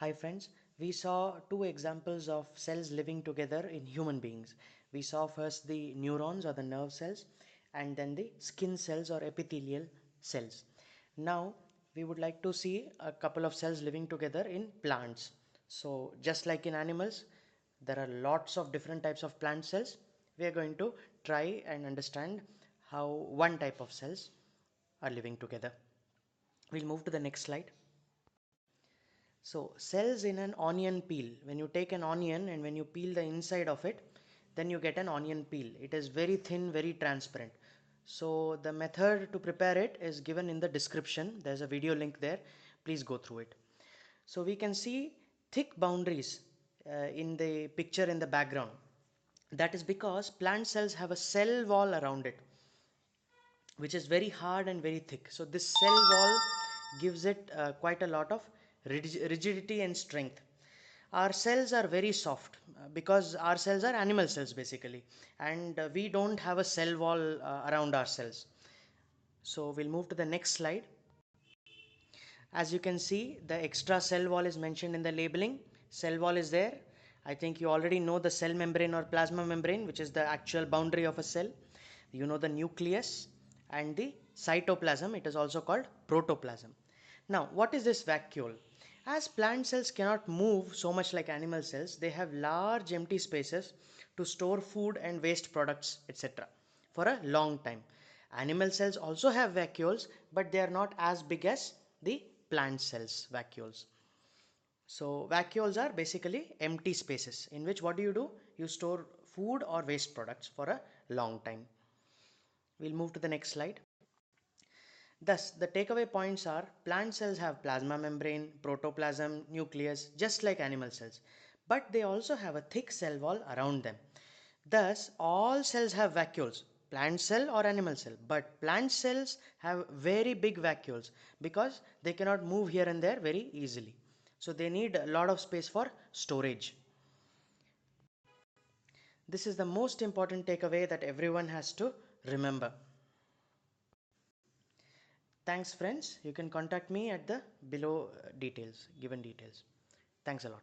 Hi friends, we saw two examples of cells living together in human beings. We saw first the neurons or the nerve cells and then the skin cells or epithelial cells. Now we would like to see a couple of cells living together in plants. So just like in animals, there are lots of different types of plant cells. We are going to try and understand how one type of cells are living together. We'll move to the next slide. So cells in an onion peel, when you take an onion and when you peel the inside of it, then you get an onion peel. It is very thin, very transparent. So the method to prepare it is given in the description. There's a video link there. Please go through it. So we can see thick boundaries in the picture in the background. That is because plant cells have a cell wall around it, which is very hard and very thick. So this cell wall gives it quite a lot of rigidity and strength. Our cells are very soft because our cells are animal cells basically, and we don't have a cell wall around our cells. So we'll move to the next slide. As you can see, the extra cell wall is mentioned in the labeling. Cell wall is there. I think you already know the cell membrane or plasma membrane, which is the actual boundary of a cell. You know the nucleus and the cytoplasm. It is also called protoplasm. Now, what is this vacuole? As plant cells cannot move so much like animal cells, they have large empty spaces to store food and waste products, etc. for a long time. Animal cells also have vacuoles, but they are not as big as the plant cells vacuoles. So vacuoles are basically empty spaces in which what do? You store food or waste products for a long time. We'll move to the next slide. Thus, the takeaway points are plant cells have plasma membrane, protoplasm, nucleus, just like animal cells, but they also have a thick cell wall around them. Thus, all cells have vacuoles, plant cell or animal cell, but plant cells have very big vacuoles because they cannot move here and there very easily. So they need a lot of space for storage. This is the most important takeaway that everyone has to remember. Thanks friends. You can contact me at the below given details. Thanks a lot.